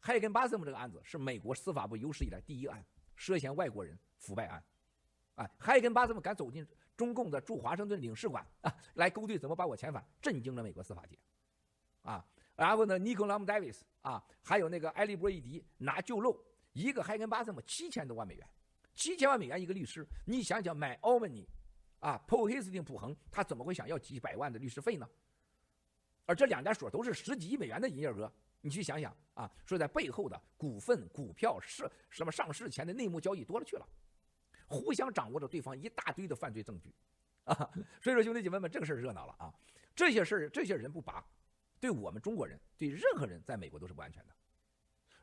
海根巴瑟姆这个案子是美国司法部有史以来第一案涉嫌外国人腐败案。海根巴瑟姆敢走进中共的驻华盛顿领事馆来勾兑怎么把我遣返，震惊了美国司法界然后呢 Nickie Lum Davis 还有那个埃利波伊迪拿就漏一个海根巴瑟姆7000多万美元，7000万美元一个律师，你想想买奥曼尼普黑斯汀普恒他怎么会想要几百万的律师费呢？而这两家所都是10几亿美元的营业额，你去想想说在背后的股份、股票什么上市前的内幕交易多了去了，互相掌握着对方一大堆的犯罪证据所以说兄弟姐妹们，这个事儿热闹了这些事儿这些人不拔，对我们中国人对任何人在美国都是不安全的。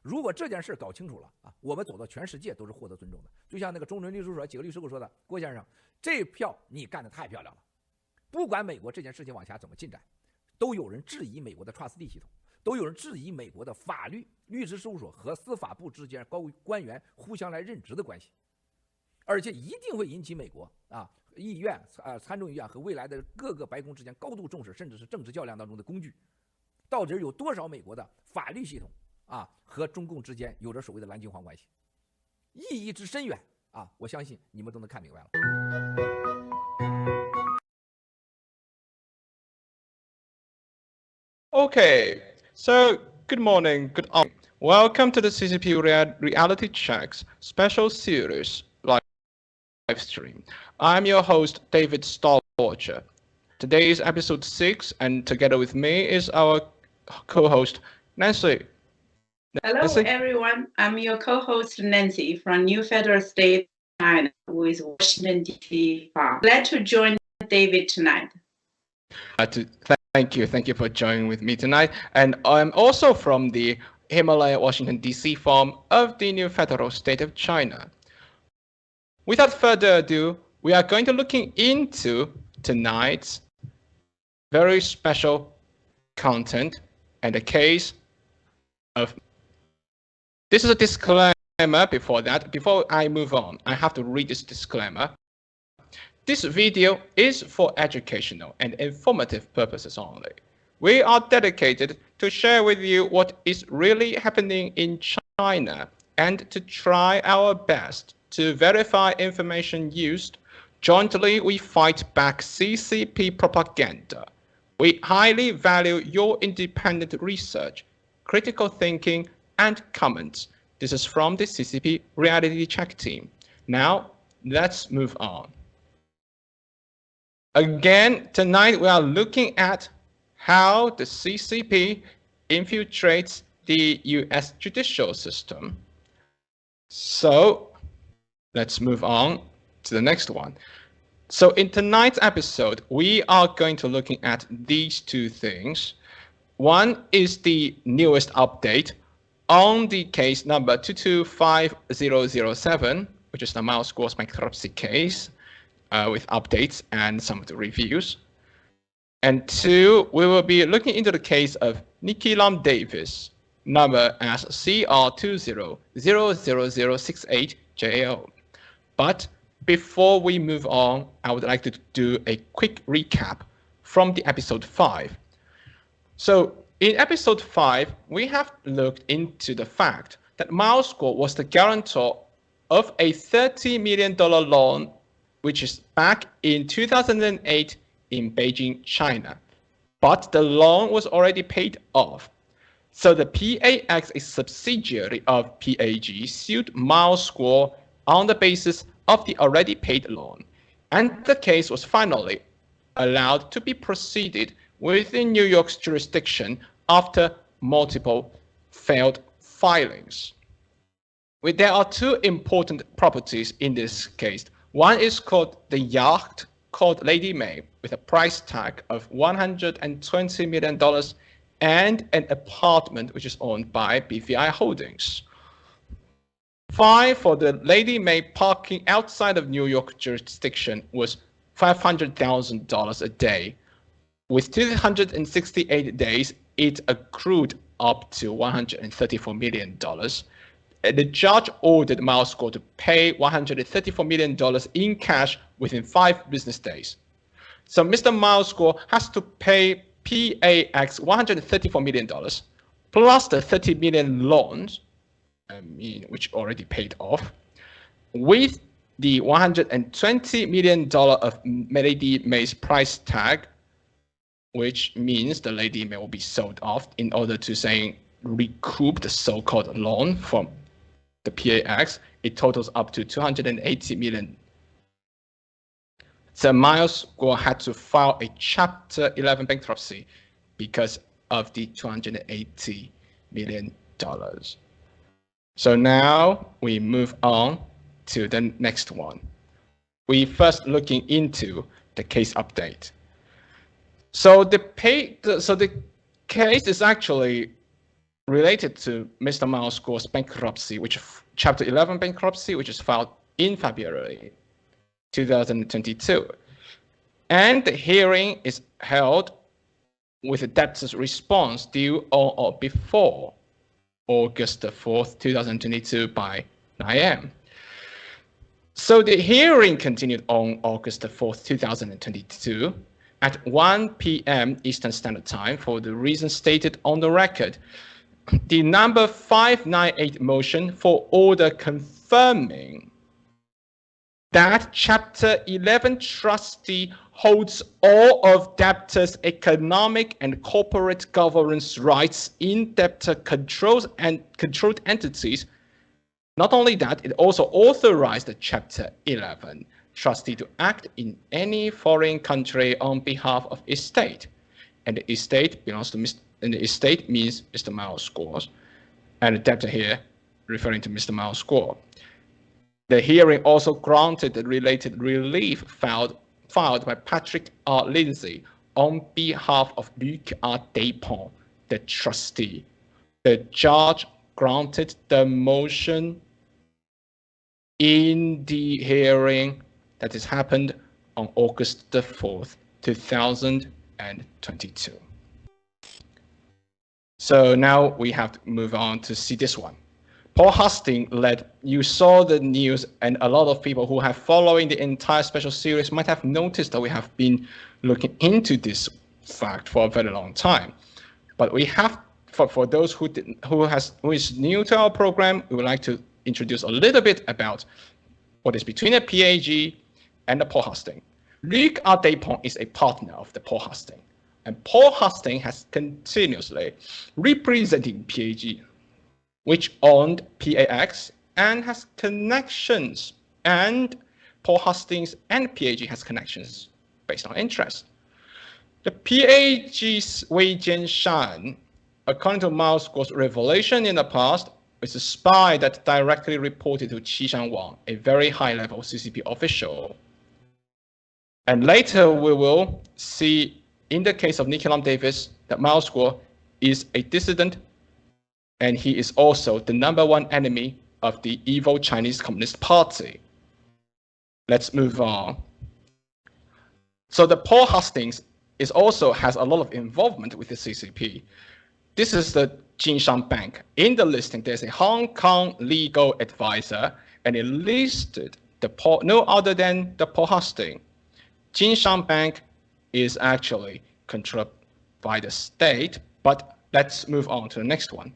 如果这件事搞清楚了我们走到全世界都是获得尊重的。就像那个中伦律师所几个律师给我说的，郭先生，这票你干得太漂亮了，不管美国这件事情往下怎么进展，都有人质疑美国的 trustee 系统，都有人质疑美国的法律律师事务所和司法部之间高官员互相来任职的关系，而且一定会引起美国议院参众议院和未来的各个白宫之间高度重视，甚至是政治较量当中的工具。到底有多少美国的法律系统和中共之间有着所谓的蓝金黄关系，意义之深远我相信你们都能看明白了。Okay, so good morning, good afternoon. Welcome to the CCP Reality Checks special series live stream. I'm your host, David Starwatcher. Today is episode 6, and together with me is our co-host, Nancy. Hello, Nancy? everyone. I'm your co-host, Nancy, from New Federal State, China, with Washington, D.C. Glad to join David tonight. Thank you for joining with me tonight. And I'm also from the Himalaya, Washington, D.C. farm of the New Federal State of China. Without further ado, we are going to looking into tonight's very special content and the case of. This is a disclaimer before that. Before I move on, I have to read this disclaimer. This video is for educational and informative purposes only. We are dedicated to share with you what is really happening in China and to try our best to verify information used. Jointly, we fight back CCP propaganda. We highly value your independent research, critical thinking, and comments. This is from the CCP Reality Check team. Now, let's move on. Again, tonight we are looking at how the CCP infiltrates the US judicial system. So let's move on to the next one. So in tonight's episode, we are going to looking at these two things. One is the newest update on the case number 225007, which is the mouse score bankruptcy case. With updates and some of the reviews. And 2, we will be looking into the case of Nickie Lum Davis, number as CR200068JAO. But before we move on, I would like to do a quick recap from the episode 5. So in episode 5, we have looked into the fact that Miles Guo was the guarantor of a $30 million loan, which is back in 2008 in Beijing, China. But the loan was already paid off. So the PAX, a subsidiary of PAG, sued Miles Guo on the basis of the already paid loan. And the case was finally allowed to be proceeded within New York's jurisdiction after multiple failed filings. There are two important properties in this case. One is called the yacht called Lady May with a price tag of $120 million and an apartment which is owned by BVI Holdings. Fine for the Lady May parking outside of New York jurisdiction was $500,000 a day. With 268 days, it accrued up to $134 million. And the judge ordered Miles Guo to pay $134 million in cash within 5 business days. So Mr. Miles Guo has to pay PAX $134 million plus the $30 million loans, which already paid off, with the $120 million of Lady May's price tag, which means the Lady May will be sold off in order to recoup the so-called loan from the PAX. It totals up to $280 million. So Miles Guo had to file a Chapter 11 bankruptcy because of the $280 million. So now we move on to the next one. We first looking into the case update. So the case is actually related to Mr. Miles Guo's bankruptcy, which Chapter 11 bankruptcy, which is filed in February 2022. And the hearing is held with the debtor's response due on or before August 4th, 2022 by 9 a.m. So the hearing continued on August 4th, 2022 at 1 p.m. Eastern Standard Time for the reasons stated on the record. The number 598 motion for order confirming that Chapter 11 trustee holds all of debtors' economic and corporate governance rights in debtor controlled entities. Not only that, it also authorized the Chapter 11 trustee to act in any foreign country on behalf of estate, and the estate belongs to and the estate means Mr. Miles Guo, and the debtor here referring to Mr. Miles Guo. The hearing also granted the related relief filed by Patrick R. Lindsay on behalf of Luc R. Despont, the trustee. The judge granted the motion in the hearing that has happened on August 4th, 2022. So now we have to move on to see this one. Paul Hastings you saw the news, and a lot of people who have following the entire special series might have noticed that we have been looking into this fact for a very long time. But we have, for those who is new to our program, we would like to introduce a little bit about what is between the PAG and the Paul Hastings. Luc R. Despont is a partner of the Paul Hastings, and Paul Hastings has continuously represented PAG, which owned PAX and has connections, and Paul Hastings and PAG has connections based on interest. The PAG's Wei Jianshan, according to Miles Guo's revelation in the past, is a spy that directly reported to Qishan Wang, a very high-level CCP official. And later we will see, in the case of Nickie Lum Davis, that Miles Guo is a dissident, and he is also the #1 enemy of the evil Chinese Communist Party. Let's move on. So the Paul Hastings also has a lot of involvement with the CCP. This is the Jinshan Bank. In the listing, there's a Hong Kong legal advisor, and it listed no other than the Paul Hastings. Jinshan Bank is actually controlled by the state, but let's move on to the next one.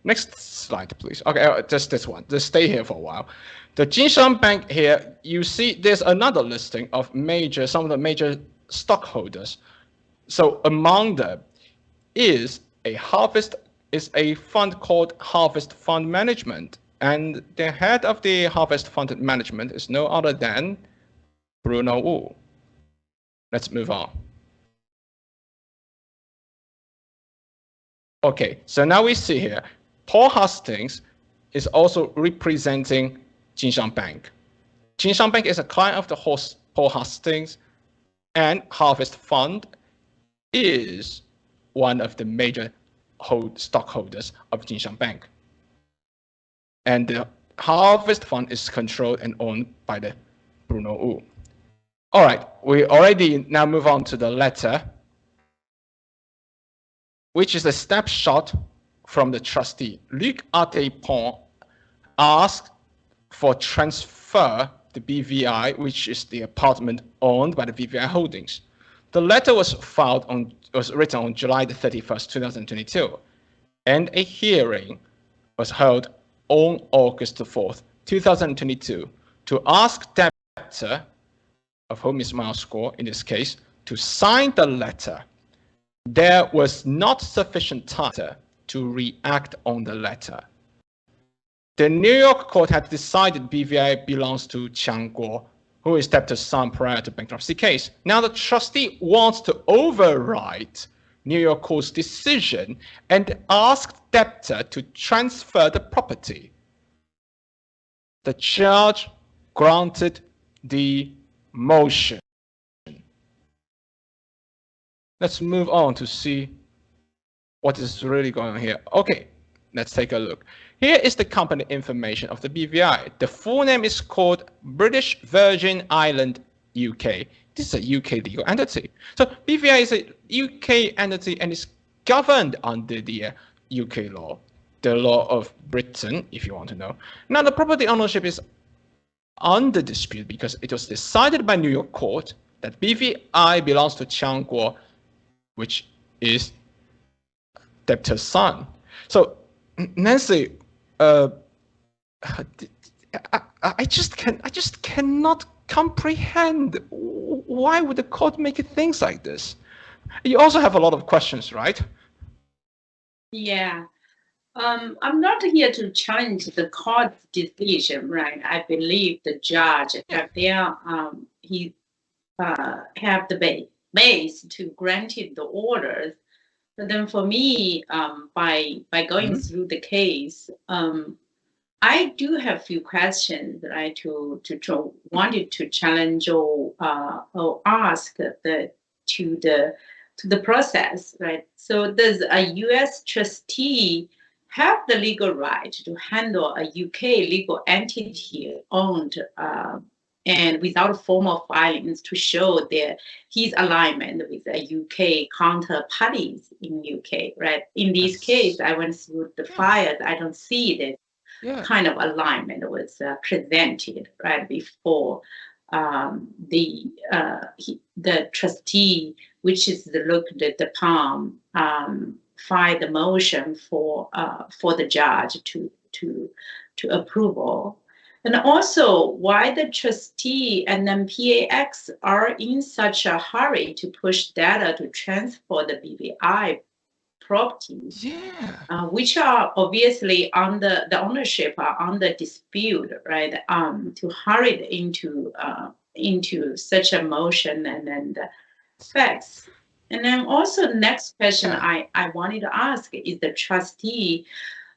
Next slide, please. Okay, just this one. Just stay here for a while. The Jinshan Bank here, you see there's another listing of some of the major stockholders. So among them is a fund called Harvest Fund Management. And the head of the Harvest Fund Management is no other than Bruno Wu. Let's move on. Okay, so now we see here, Paul Hastings is also representing Jinshan Bank. Jinshan Bank is a client of the Paul Hastings, and Harvest Fund is one of the major stockholders of Jinshan Bank. And the Harvest Fund is controlled and owned by the Bruno Wu. All right, we already now move on to the letter, which is a snapshot from the trustee. Luc Artépont asked for transfer the BVI, which is the apartment owned by the BVI Holdings. The letter was written on July the 31st, 2022, and a hearing was held on August the 4th, 2022, to ask debtor, of whom is Miles Score in this case, to sign the letter. There was not sufficient time to react on the letter. The New York court had decided BVI belongs to Qiang Guo, who is debtor's son prior to bankruptcy case. Now the trustee wants to override New York court's decision and asked debtor to transfer the property. The judge granted the motion. Let's move on to see what is really going on here. Okay, let's take a look. Here is the company information of the BVI. The full name is called British Virgin Island UK. This is a UK legal entity. So BVI is a UK entity and is governed under the UK law, the law of Britain, if you want to know. Now the property ownership is under dispute because it was decided by New York court that BVI belongs to Qiang Guo, which is debtor's son. So Nancy, I just cannot comprehend why would the court make things like this. You also have a lot of questions, right? Yeah. I'm not here to challenge the court's decision, right? I believe the judge have have the base to grant it the orders. But then for me, by going through the case, I do have a few questions that I wanted to challenge or ask to the process, right? So does a U.S. trustee have the legal right to handle a UK legal entity owned and without formal filings to show his alignment with the UK counterparties in UK, right? In this case, I went through the files. I don't see that kind of alignment was presented right before the trustee, which is looked at the palm, filed the motion for the judge to approval. And also why the trustee and then PAX are in such a hurry to push data to transfer the BVI properties, which are obviously under the ownership are under dispute, right? To hurry into such a motion and then the facts. And then also the next question I wanted to ask is the trustee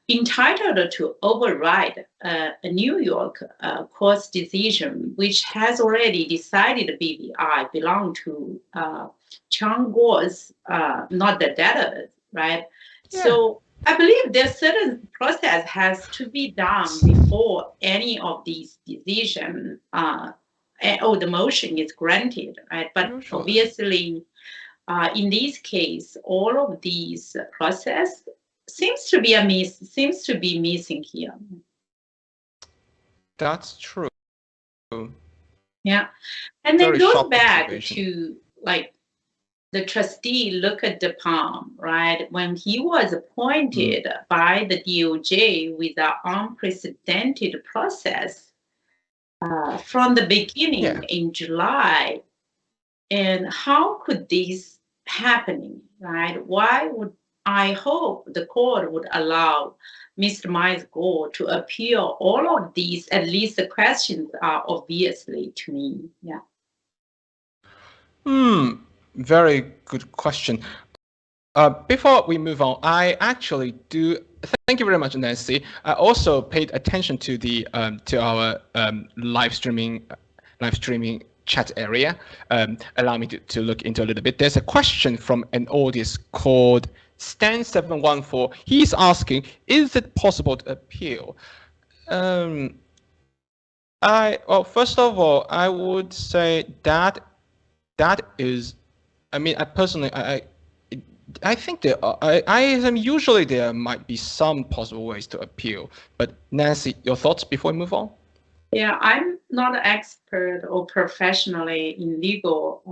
entitled to override a New York court's decision, which has already decided BVI belong to Qiang Guo's, not the debtors, right? Yeah. So I believe there's certain process has to be done before any of these decisions or the motion is granted, right? But obviously, in this case, all of these process seems to be missing here. That's true. Yeah. And then Very goes sharp back observation. to like the trustee look at the palm, right? When he was appointed by the DOJ with an unprecedented process from the beginning Yeah. in July. And how could this happening, right? Why would I hope the court would allow Mr. Miles Gore to appeal all of these? At least the questions are obviously to me. Yeah. Very good question. Before we move on, I actually do. Thank you very much, Nancy. I also paid attention to the to our live streaming chat area. Allow me to look into a little bit. There's a question from an audience called Stan714. He's asking, is it possible to appeal? Well, first of all, I would say that is, I mean, I personally, I think usually there might be some possible ways to appeal. But Nancy, your thoughts before we move on? Yeah, I'm not an expert or professionally in legal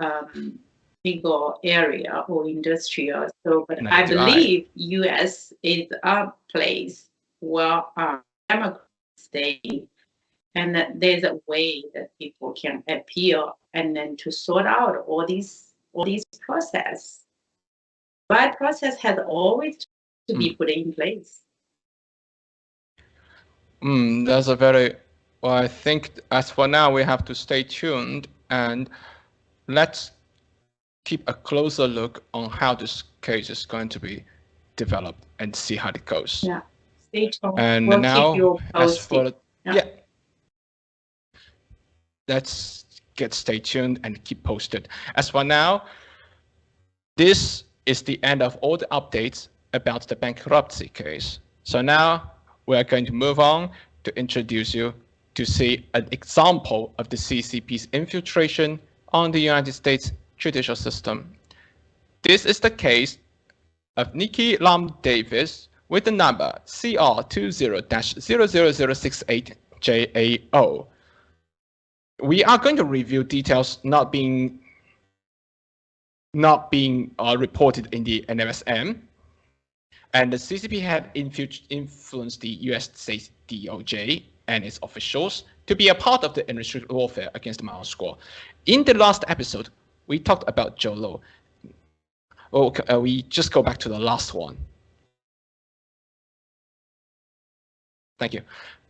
area or industrial. So, but Neither I do believe U.S. is a place where democracies stay, and that there's a way that people can appeal and then to sort out all these process. But process has always to be put in place. That's a very, well, I think as for now, we have to stay tuned and let's keep a closer look on how this case is going to be developed and see how it goes. Yeah, stay tuned. And we'll now, keep you as for yeah. Let's stay tuned and keep posted. As for now, this is the end of all the updates about the bankruptcy case. So now we are going to move on to introduce you to see an example of the CCP's infiltration on the United States judicial system. This is the case of Nickie Lum Davis with the number CR20-00068JAO. We are going to review details not being reported in the NMSM, and the CCP had influenced the US State DOJ and its officials to be a part of the unrestricted lawfare against the Mao Squad. In the last episode, we talked about Joe Lo. We just go back to the last one. Thank you.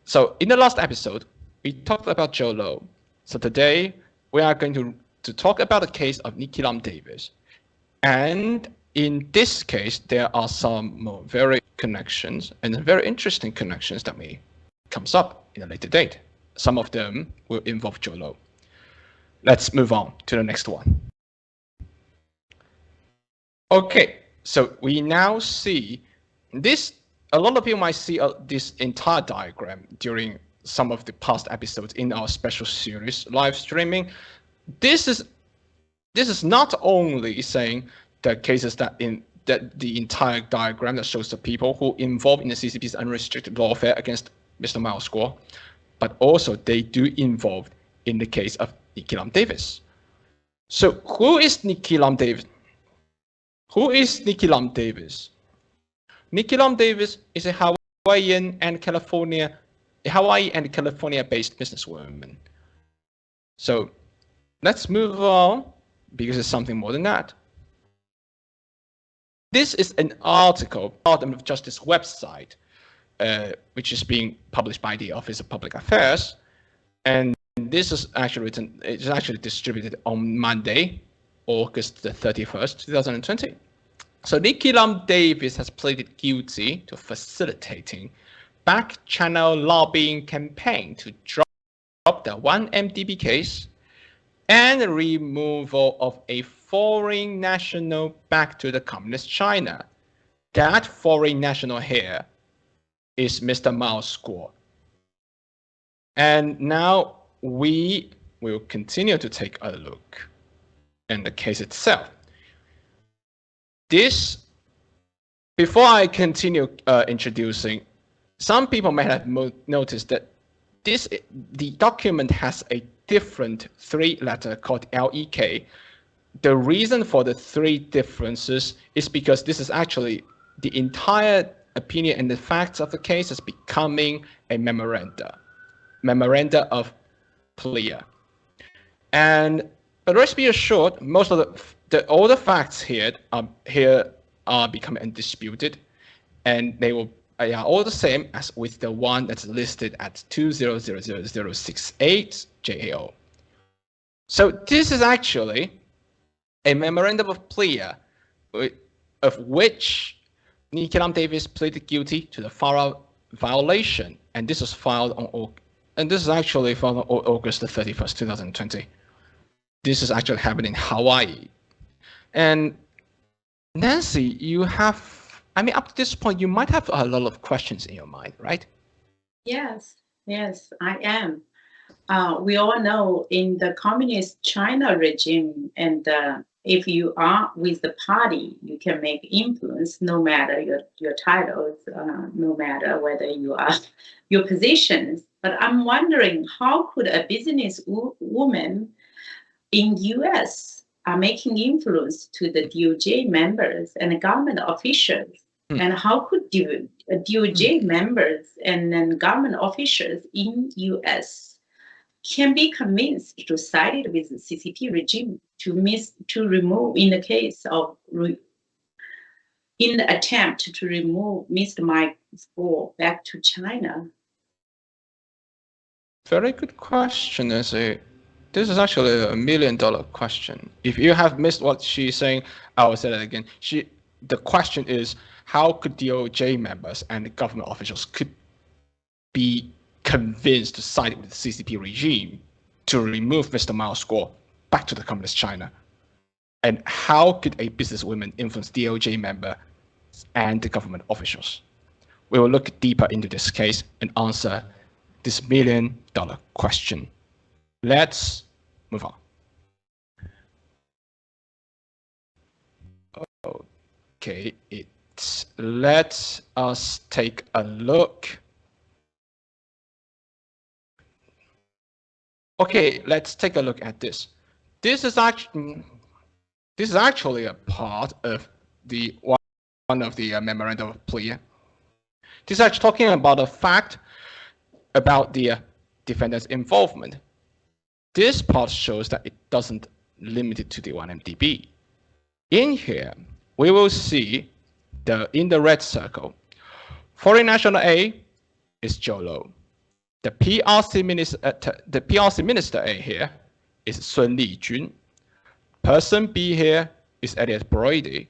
So in the last episode, we talked about Joe Lo. So today, we are going to talk about the case of Nickie Lum Davis. And in this case, there are some more very connections and very interesting connections that may comes up in a later date. Some of them will involve Joe Lo. Let's move on to the next one. Okay, so we now see this. A lot of you might see this entire diagram during some of the past episodes in our special series live streaming. This is not only saying the cases that the entire diagram that shows the people who involved in the CCP's unrestricted lawfare against Mr. Mao Squad, but also they do involve in the case of Nickie Lum Davis. So who is Nickie Lum Davis? Who is Nickie Lum Davis? Nickie Lum Davis is a Hawaii and California-based businesswoman. So let's move on because it's something more than that. This is an article on the Department of Justice website, which is being published by the Office of Public Affairs, and this is actually written. It's actually distributed on Monday, August the 31st, 2020. So Nickie Lum Davis has pleaded guilty to facilitating back-channel lobbying campaign to drop the 1MDB case and the removal of a foreign national back to the communist China. That foreign national here is Mr. Mao Squad. And now we will continue to take a look in the case itself. Before I continue introducing, some people may have noticed that the document has a different three-letter called LEK. The reason for the three differences is because this is actually the entire opinion and the facts of the case is becoming a memoranda of plea. But rest be assured, most of all the facts here are becoming undisputed, and they are all the same as with the one that's listed at 2000068 JAO. So this is actually a memorandum of plea of which Nickie Lum Davis pleaded guilty to the FARA violation, and this was filed on August the 31st, 2020. This is actually happening in Hawaii. And Nancy, you have, up to this point, you might have a lot of questions in your mind, right? Yes, I am. We all know in the communist China regime, and if you are with the party, you can make influence no matter your titles, no matter whether you are your positions. But I'm wondering, how could a business woman in US are making influence to the DOJ members and government officials? And how could DOJ members and then government officials in US can be convinced to side with the CCP regime to remove, in the case of in the attempt to remove Mr. Mike Spore back to China? Very good question, Nancy. This is actually $1 million question. If you have missed what she's saying, I will say that again. The question is, how could DOJ members and the government officials could be convinced to side with the CCP regime to remove Mr. Mao Squaw back to the communist China? And how could a businesswoman influence DOJ member and the government officials? We will look deeper into this case and answer this $1 million question. Let's move on. Okay, let us take a look. Okay, let's take a look at this. This is actually a part of the one of the memorandum of plea. This is actually talking about a fact about the defendant's involvement. This part shows that it doesn't limit it to the 1MDB. In here, we will see in the red circle, Foreign National A is Joe Low. The PRC Minister A here is Sun Lijun. Person B here is Elliot Brody.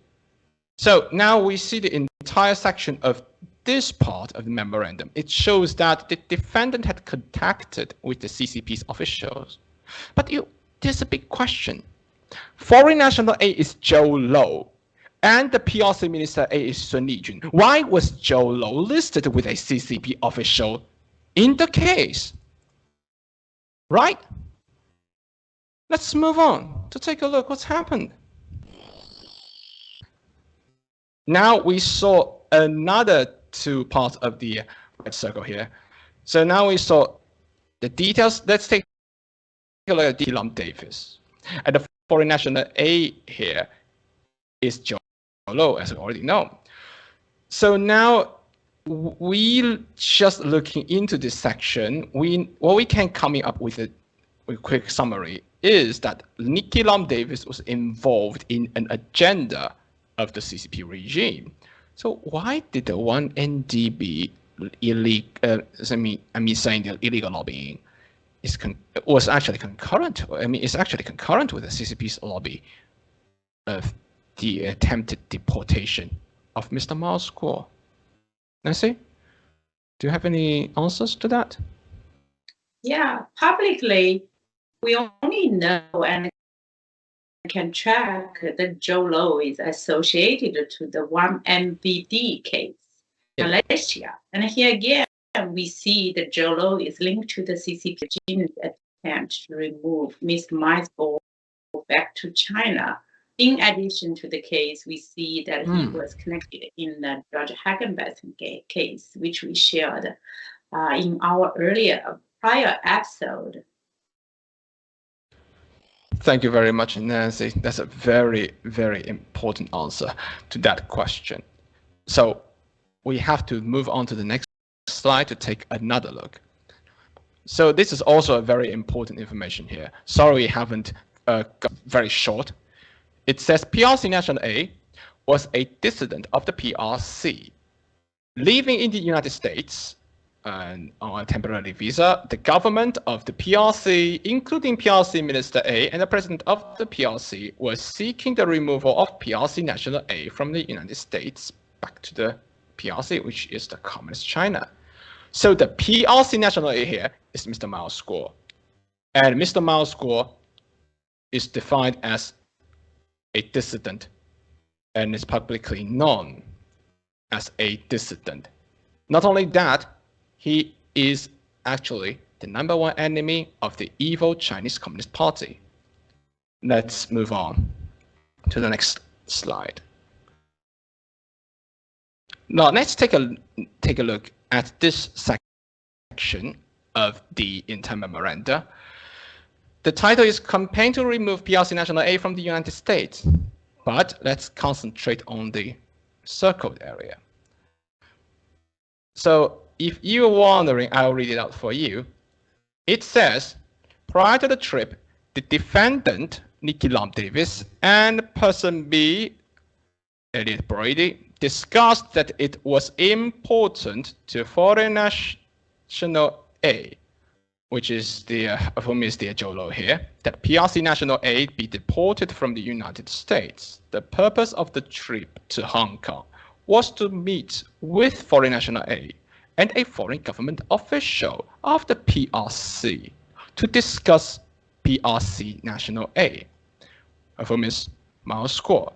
So now we see the entire section of this part of the memorandum. It shows that the defendant had contacted with the CCP's officials. But there's a big question. Foreign National A is Joe Low, and the PRC Minister A is Sun Lijun. Why was Joe Low listed with a CCP official in the case? Right? Let's move on to take a look what's happened. Now we saw another two parts of the red circle here. So now we saw the details. Let's take a look at Nickie Lum Davis. And the Foreign National A here is Joe Low, as we already know. So now we just looking into this section, what we can coming up with a quick summary is that Nickie Lum Davis was involved in an agenda of the CCP regime. So why did the 1NDB illegal? Saying the illegal lobbying was actually concurrent. It's actually concurrent with the CCP's lobby of the attempted deportation of Mr. Mao Squaw. Nancy, do you have any answers to that? Yeah, publicly, we only know and can track that Joe Low is associated to the 1MBD case in Malaysia. And here again, we see that Joe Low is linked to the CCP regime's attempt to remove Mr. Mao Squaw back to China. In addition to the case, we see that he was connected in the George Hagenbeck case, which we shared in our prior episode. Thank you very much, Nancy. That's a very, very important answer to that question. So we have to move on to the next slide to take another look. So this is also a very important information here. Sorry we haven't got very short. It says PRC National A was a dissident of the PRC. Living in the United States on a temporary visa, the government of the PRC, including PRC Minister A and the president of the PRC, was seeking the removal of PRC National A from the United States back to the PRC, which is the Communist China. So the PRC National A here is Mr. Mao's Guo. And Mr. Mao's Guo is defined as a dissident and is publicly known as a dissident. Not only that, he is actually the #1 enemy of the evil Chinese Communist Party. Let's move on to the next slide. Now let's take a look at this section of the intent memoranda. The title is Campaign to Remove PRC National A from the United States, but let's concentrate on the circled area. So if you're wondering, I'll read it out for you. It says, prior to the trip, the defendant, Nickie Lum Davis, and person B, Elliot Brady, discussed that it was important to foreign national A, which is of whom is the Jolo here, that PRC National A be deported from the United States. The purpose of the trip to Hong Kong was to meet with foreign national A and a foreign government official of the PRC to discuss PRC National A, of whom is Mao's Guo.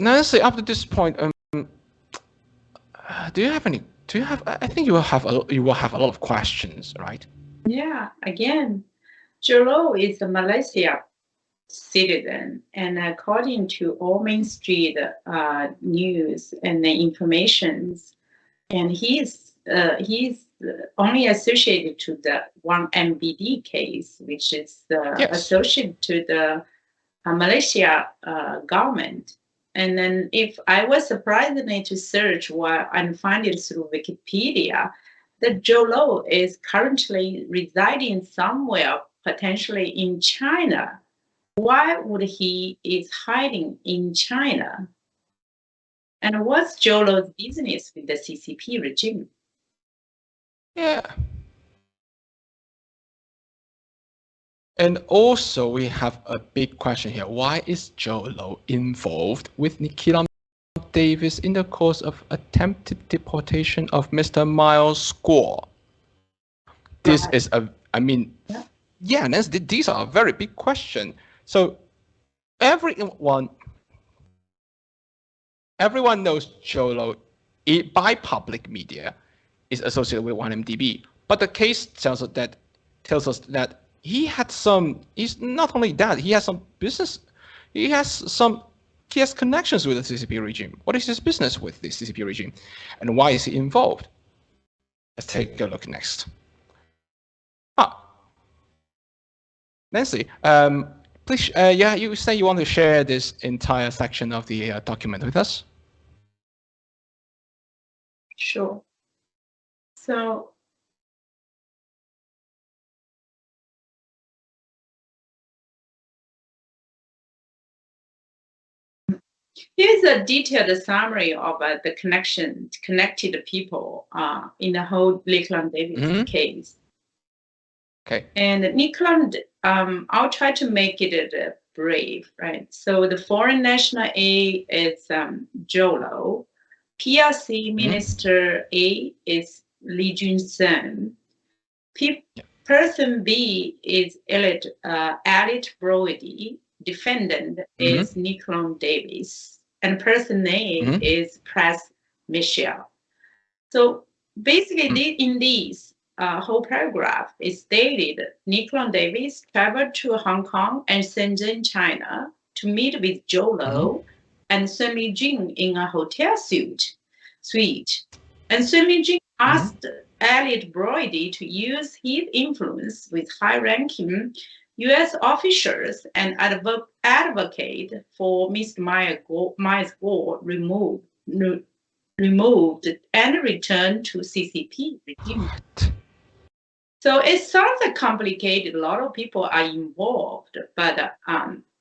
Nancy, up to this point, do you have any? Do you have? I think you will have a lot of questions, right? Yeah. Again, Jolo is a Malaysia citizen, and according to all mainstream news and the informations, and he's only associated to the one MBD case, which is associated to the Malaysia government. And then if I was surprisingly to search and find it through Wikipedia, that Jolo is currently residing somewhere, potentially in China. Why would he is hiding in China? And what's Jolo's business with the CCP regime? Yeah. And also, we have a big question here. Why is Jolo involved with Nickie Lum Davis in the course of attempted deportation of Mr. Miles Guo? This is these are a very big question. So everyone knows Jolo by public media is associated with 1MDB, but the case tells us that he had some. He's not only that. He has some business. He has connections with the CCP regime. What is his business with the CCP regime, and why is he involved? Let's take a look next. Nancy, please. You say you want to share this entire section of the document with us. Sure. So. Here's a detailed summary of the connected people in the whole Nickie Lum Davis case. Okay. And Nickie Lum, I'll try to make it brief, right? So the foreign national A is Jolo. PRC Minister A is Li Jun-sung. Person B is Elliot Brody. Defendant is Nickie Lum Davis, and person A is Press Michelle. So basically, in this whole paragraph, is stated Nickie Lum Davis traveled to Hong Kong and Shenzhen, China, to meet with Jolo and Sun Lijun in a hotel suite. And Sun Lijun asked Elliot Brody to use his influence with high-ranking U.S. officials and advocate for Mr. Myers-Gore removed and returned to CCP regime. So it sounds like complicated. A lot of people are involved, but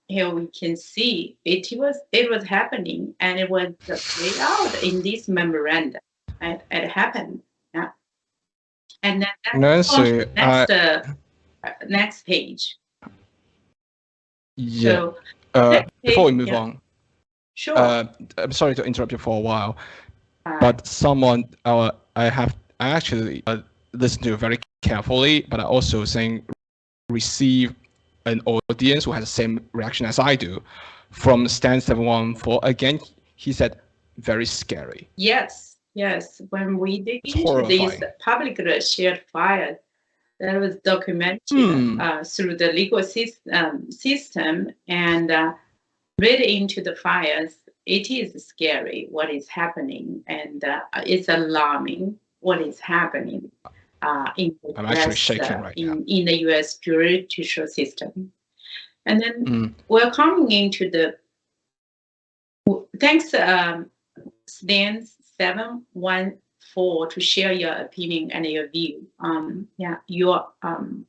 here we can see it was happening, and it was laid out in this memorandum. It happened, yeah. And then Nancy, next page. Yeah. So, before we move on, sure. I'm sorry to interrupt you for a while, but someone I actually listened to very carefully, but I also receive an audience who has the same reaction as I do from Stan 714. Again, he said very scary. Yes. When we dig into these publicly shared files that was documented through the legal system and read into the files, it is scary what is happening, and it's alarming what is happening in the I'm actually shaking right now. In the U.S. judicial system. And then we're coming into the thanks Stan 714 to share your opinion and your view. Your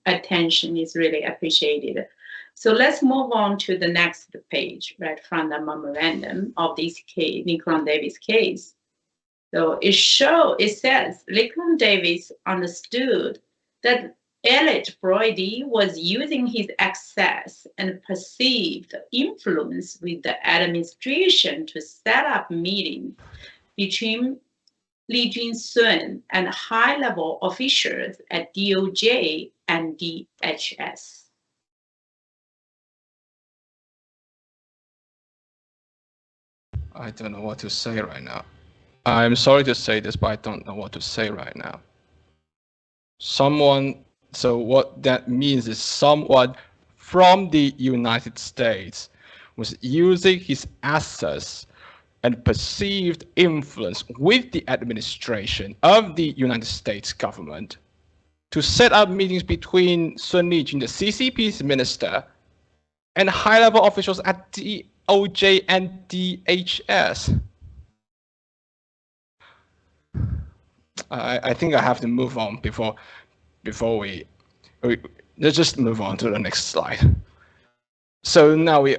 attention is really appreciated. So let's move on to the next page, right from the memorandum of this case, Nickie Lum Davis case. So it says Nickie Lum Davis understood that Elliot Brody was using his access and perceived influence with the administration to set up meetings between Lee Jin-sun and high-level officials at DOJ and DHS. I don't know what to say right now. I'm sorry to say this, but I don't know what to say right now. So what that means is someone from the United States was using his access and perceived influence with the administration of the United States government to set up meetings between Sun Lijun, the CCP's minister, and high-level officials at DOJ and DHS. I think I have to move on before we let's just move on to the next slide. So now we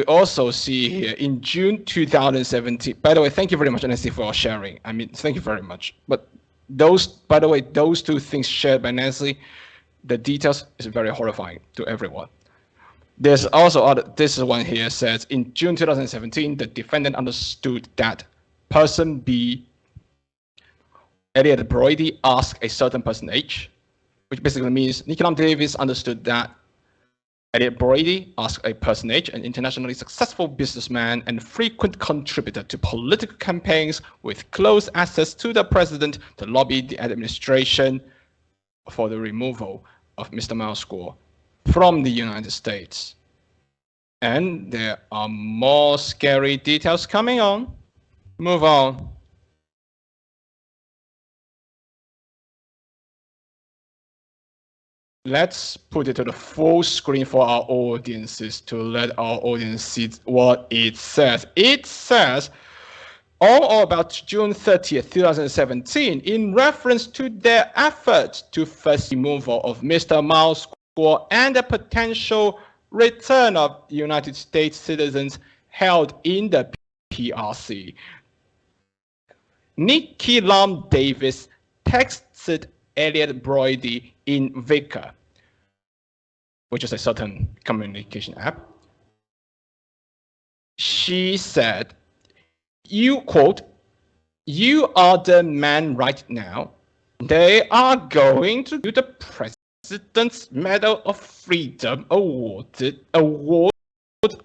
also see here in June 2017. By the way, thank you very much, Nancy, for sharing. I mean, thank you very much. But by the way, those two things shared by Nancy, the details is very horrifying to everyone. There's also this one here says in June 2017, the defendant understood that person B, Elliot Brody, asked a certain person H, which basically means Nickie Lum Davis understood that Elliot Brody asked a person H, an internationally successful businessman and frequent contributor to political campaigns with close access to the president, to lobby the administration for the removal of Mr. Myers-Gore from the United States. And there are more scary details coming on. Move on. Let's put it to the full screen for our audiences to let our audience see what it says. It says, on or about June 30th, 2017, in reference to their efforts to first removal of Mr. Myers-Gore and the potential return of United States citizens held in the PRC, Nickie Lum Davis texted Elliot Brody in Vicker, which is a certain communication app. She said, you quote, "You are the man right now. They are going to do the President's Medal of Freedom award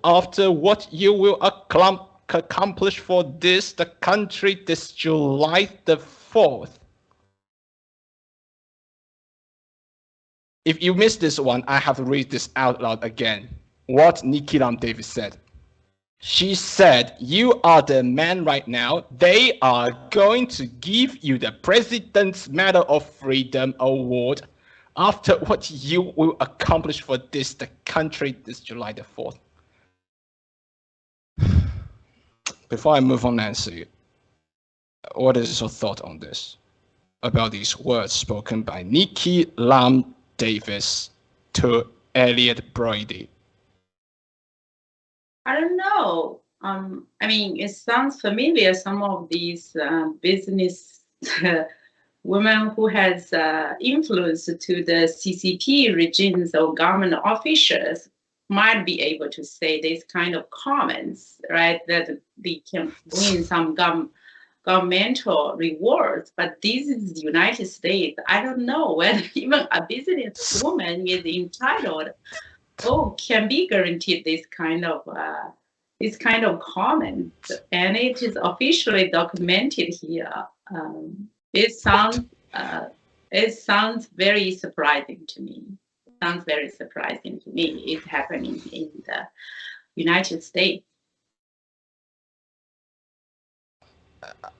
after what you will accomplish for the country this July the 4th. If you missed this one, I have to read this out loud again. What Nickie Lum Davis said. She said, "You are the man right now. They are going to give you the President's Medal of Freedom Award after what you will accomplish for the country this July the 4th. Before I move on, Nancy, what is your thought on this? About these words spoken by Nickie Lum Davis to Elliot Brody? I don't know. I mean, it sounds familiar. Some of these business women who has influence to the CCP regimes or government officials might be able to say these kind of comments, right? That they can win some governmental rewards. But this is the United States. I don't know whether even a businesswoman is entitled or can be guaranteed this kind of comment, and it is officially documented here. It sounds very surprising to me. It's happening in the United States.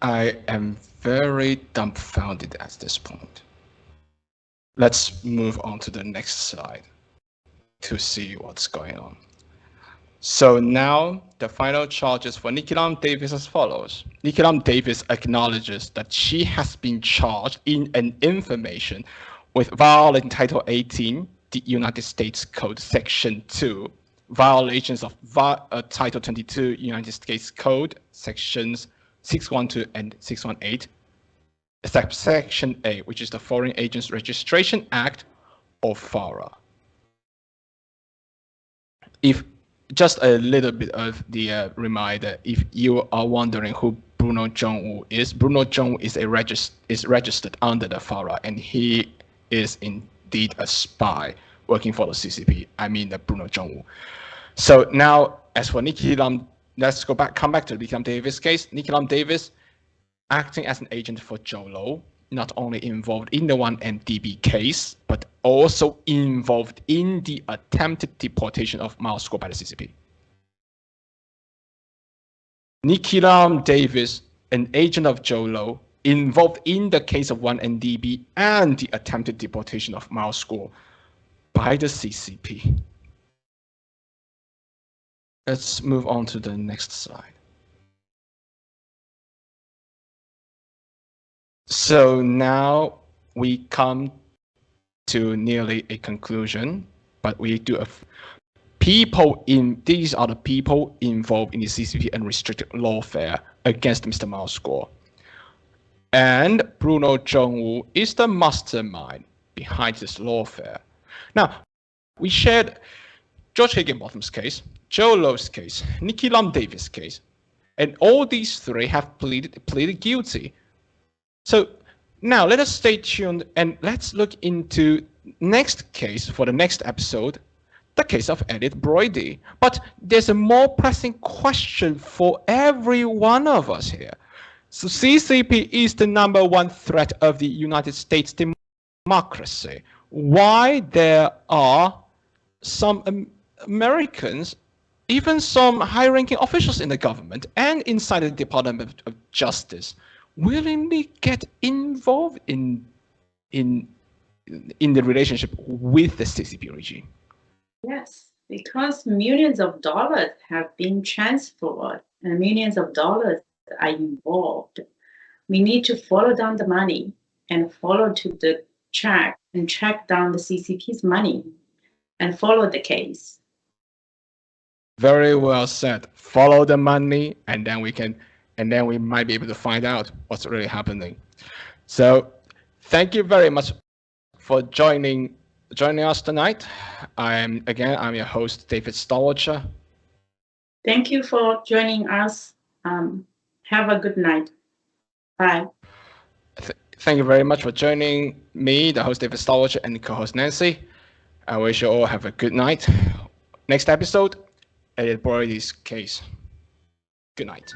I am very dumbfounded at this point. Let's move on to the next slide to see what's going on. So now the final charges for Nickie Lum Davis as follows. Nickie Lum Davis acknowledges that she has been charged in an information with violating Title 18, the United States Code, Section 2, violations of Title 22, United States Code, Sections 612 and 618, Section A, which is the Foreign Agents Registration Act, or FARA. If just a little bit of the reminder, if you are wondering who Bruno Jungwoo is, Bruno Jungwoo is registered under the FARA, and he is indeed a spy working for the CCP. I mean the Bruno Jungwoo. So now, as for Nickie Lum, let's come back to the Nickie Lum Davis case. Nickie Lum Davis, acting as an agent for Zhou Lo, not only involved in the 1MDB case, but also involved in the attempted deportation of Mao Squad by the CCP. Nickie Lum Davis, an agent of Zhou Lo, involved in the case of 1MDB and the attempted deportation of Mao Squad by the CCP. Let's move on to the next slide. So now we come to nearly a conclusion, but we do these are the people involved in the CCP Unrestricted Lawfare against Mr. Mao Squad. And Bruno Jungwoo is the mastermind behind this lawfare. Now, we shared George Higginbotham's case, Zhou Lo's case, Nickie Lum Davis' case, and all these three have pleaded guilty. So now let us stay tuned and let's look into next case for the next episode, the case of Elliot Brody. But there's a more pressing question for every one of us here. So CCP is the #1 threat of the United States democracy. Why there are some Americans, even some high-ranking officials in the government and inside the Department of Justice, willingly get involved in the relationship with the CCP regime? Yes, because millions of dollars have been transferred and millions of dollars are involved. We need to follow down the money and follow to the track and track down the CCP's money and follow the case. Very well said. Follow the money, and then we might be able to find out what's really happening. So thank you very much for joining us tonight. I'm your host, David Stallwatcher. Thank you for joining us. Have a good night. Bye. Thank you very much for joining me, the host David Stallwatcher, and the co-host Nancy. I wish you all have a good night. Next episode, Elliot Brody's case. Good night.